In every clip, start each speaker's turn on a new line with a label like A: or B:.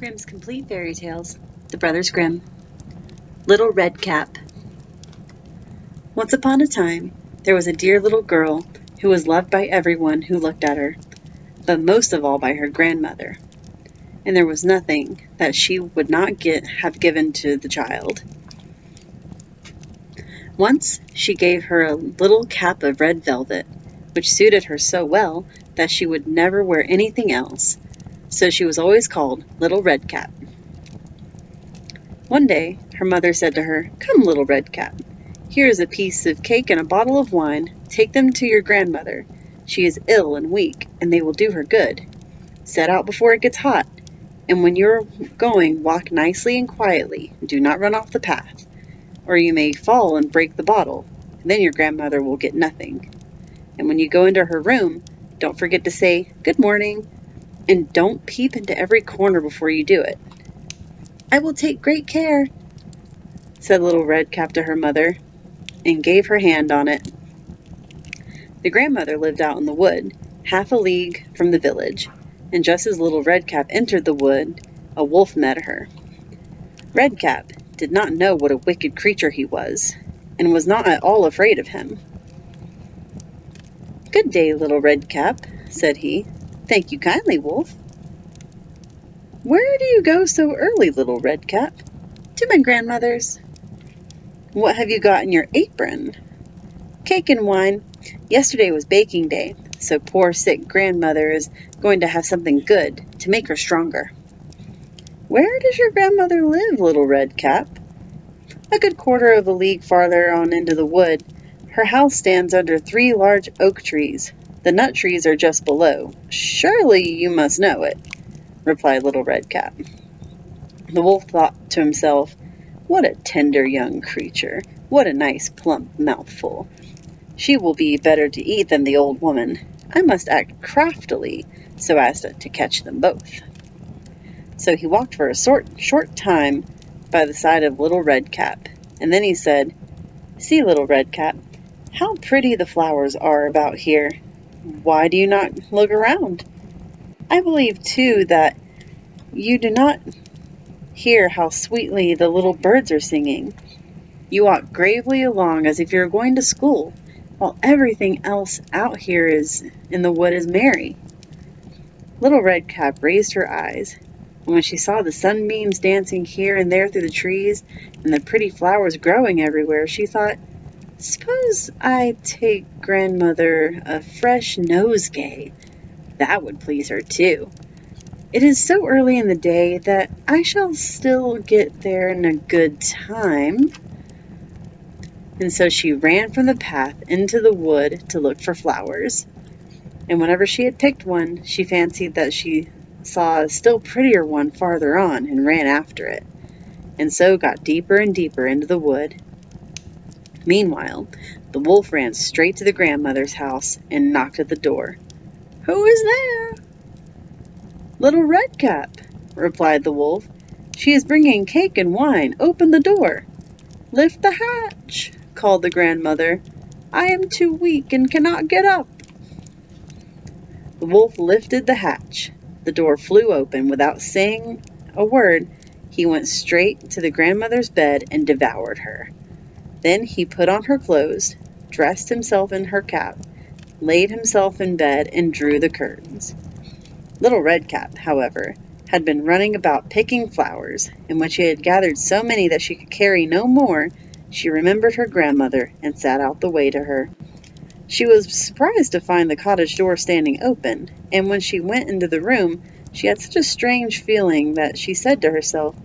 A: Grimm's Complete Fairy Tales, The Brothers Grimm. Little Red Cap. Once upon a time, there was a dear little girl who was loved by everyone who looked at her, but most of all by her grandmother. And there was nothing that she would not have given to the child. Once she gave her a little cap of red velvet, which suited her so well that she would never wear anything else, so she was always called Little Red Cap. One day, her mother said to her, "Come, Little Red Cap. Here is a piece of cake and a bottle of wine. Take them to your grandmother. She is ill and weak, and they will do her good. Set out before it gets hot, and when you're going, walk nicely and quietly. Do not run off the path, or you may fall and break the bottle, and then your grandmother will get nothing. And when you go into her room, don't forget to say, 'Good morning,' and don't peep into every corner before you do it." "I will take great care," said Little Red Cap to her mother, and gave her hand on it. The grandmother lived out in the wood, half a league from the village, and just as Little Red Cap entered the wood, a wolf met her. Red Cap did not know what a wicked creature he was, and was not at all afraid of him. "Good day, Little Red Cap," said he. "Thank you kindly, Wolf." "Where do you go so early, Little Red Cap?" "To my grandmother's." "What have you got in your apron?" "Cake and wine. Yesterday was baking day, so poor sick grandmother is going to have something good to make her stronger." "Where does your grandmother live, Little Red Cap?" "A good quarter of a league farther on into the wood. Her house stands under 3 large oak trees. The nut trees are just below. Surely you must know it," replied Little Red Cap. The wolf thought to himself, "What a tender young creature! What a nice plump mouthful! She will be better to eat than the old woman. I must act craftily so as to catch them both." So he walked for a short time by the side of Little Red Cap, and then he said, "See, Little Red Cap, how pretty the flowers are about here. Why do you not look around? I believe, too, that you do not hear how sweetly the little birds are singing. You walk gravely along as if you were going to school, while everything else out here in the wood is merry." Little Red Cap raised her eyes, and when she saw the sunbeams dancing here and there through the trees, and the pretty flowers growing everywhere, she thought, "Suppose I take grandmother a fresh nosegay. That would please her too. It is so early in the day that I shall still get there in a good time." And so she ran from the path into the wood to look for flowers. And whenever she had picked one, she fancied that she saw a still prettier one farther on and ran after it, and so got deeper and deeper into the wood. Meanwhile, the wolf ran straight to the grandmother's house and knocked at the door. "Who is there?" "Little Red Cap," replied the wolf. "She is bringing cake and wine. Open the door." "Lift the hatch," called the grandmother. "I am too weak and cannot get up." The wolf lifted the hatch. The door flew open. Without saying a word, he went straight to the grandmother's bed and devoured her. Then he put on her clothes, dressed himself in her cap, laid himself in bed, and drew the curtains. Little Red Cap, however, had been running about picking flowers, and when she had gathered so many that she could carry no more, she remembered her grandmother and sat out the way to her. She was surprised to find the cottage door standing open, and when she went into the room, she had such a strange feeling that she said to herself,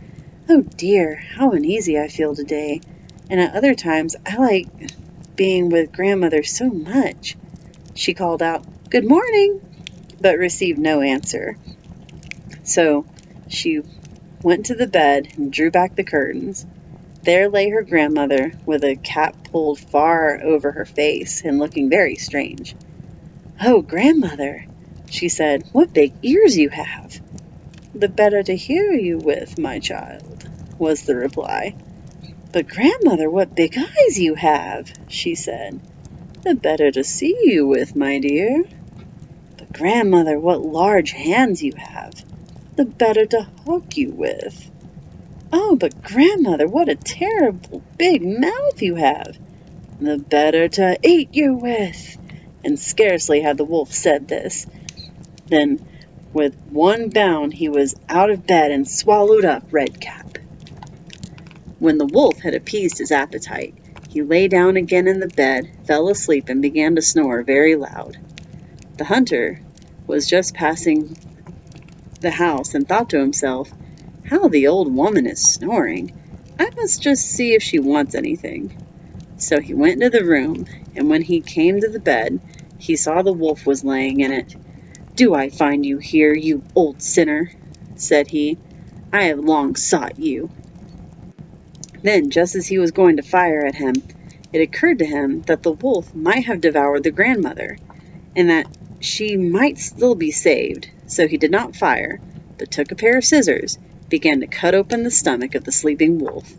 A: "Oh dear, how uneasy I feel today, and at other times I like being with grandmother so much." She called out, "Good morning," but received no answer. So she went to the bed and drew back the curtains. There lay her grandmother, with a cap pulled far over her face and looking very strange. "Oh, grandmother," she said, "what big ears you have." "The better to hear you with, my child," was the reply. "But grandmother, what big eyes you have," she said. "The better to see you with, my dear." "But grandmother, what large hands you have." the better to hook you with." "Oh, but grandmother, what a terrible big mouth you have." "The better to eat you with." And scarcely had the wolf said this, than with one bound he was out of bed and swallowed up Redcap. When the wolf had appeased his appetite, he lay down again in the bed, fell asleep, and began to snore very loud. The hunter was just passing the house and thought to himself, "How the old woman is snoring! I must just see if she wants anything." So he went into the room, and when he came to the bed, he saw the wolf was laying in it. "Do I find you here, you old sinner?" said he. "I have long sought you." Then, just as he was going to fire at him, it occurred to him that the wolf might have devoured the grandmother, and that she might still be saved. So he did not fire, but took a pair of scissors, began to cut open the stomach of the sleeping wolf.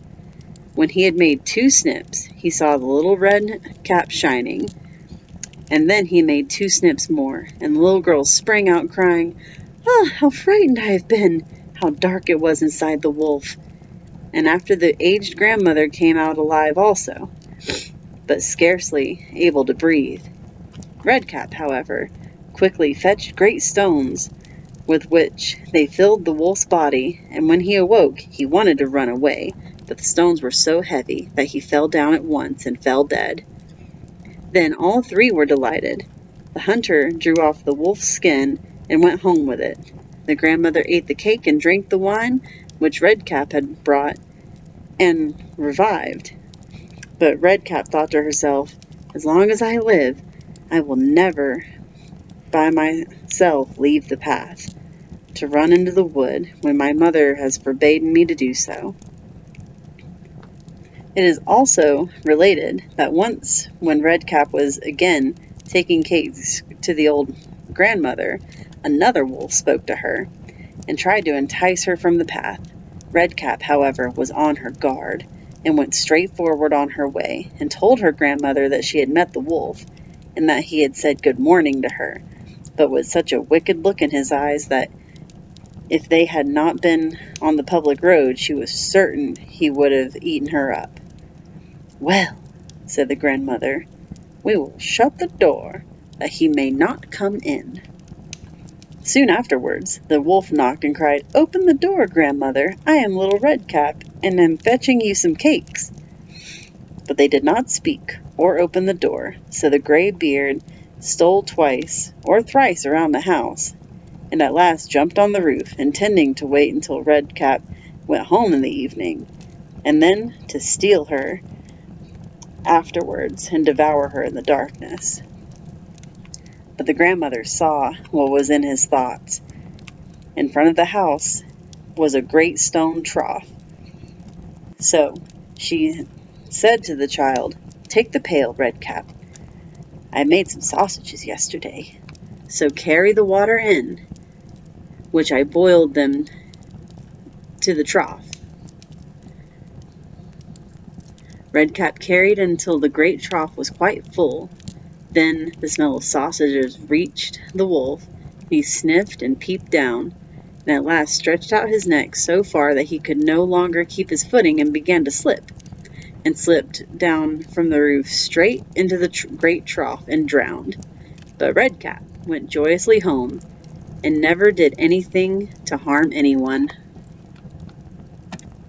A: When he had made 2 snips, he saw the little red cap shining, and then he made 2 snips more, and the little girl sprang out crying, "Ah, how frightened I have been! How dark it was inside the wolf!" And after the aged grandmother came out alive also, but scarcely able to breathe. Redcap, however, quickly fetched great stones, with which they filled the wolf's body, and when he awoke he wanted to run away, but the stones were so heavy that he fell down at once and fell dead. Then all 3 were delighted. The hunter drew off the wolf's skin and went home with it. The grandmother ate the cake and drank the wine which Redcap had brought, and revived. But Redcap thought to herself, "As long as I live, I will never by myself leave the path to run into the wood when my mother has forbidden me to do so." It is also related that once when Redcap was again taking cakes to the old grandmother, another wolf spoke to her and tried to entice her from the path. Redcap, however, was on her guard, and went straight forward on her way, and told her grandmother that she had met the wolf, and that he had said good morning to her, but with such a wicked look in his eyes that if they had not been on the public road, she was certain he would have eaten her up. "Well," said the grandmother, "we will shut the door, that he may not come in." Soon afterwards, the wolf knocked and cried, "Open the door, grandmother. I am little Redcap, and am fetching you some cakes." But they did not speak or open the door, so the gray beard stole twice or thrice around the house, and at last jumped on the roof, intending to wait until Redcap went home in the evening, and then to steal her afterwards and devour her in the darkness. But the grandmother saw what was in his thoughts. In front of the house was a great stone trough. So she said to the child, "Take the pail, Redcap. I made some sausages yesterday, so carry the water in, which I boiled them, to the trough." Redcap carried until the great trough was quite full. Then the smell of sausages reached the wolf. He sniffed and peeped down, and at last stretched out his neck so far that he could no longer keep his footing, and began to slip, and slipped down from the roof straight into the great trough and drowned. But Redcap went joyously home, and never did anything to harm anyone.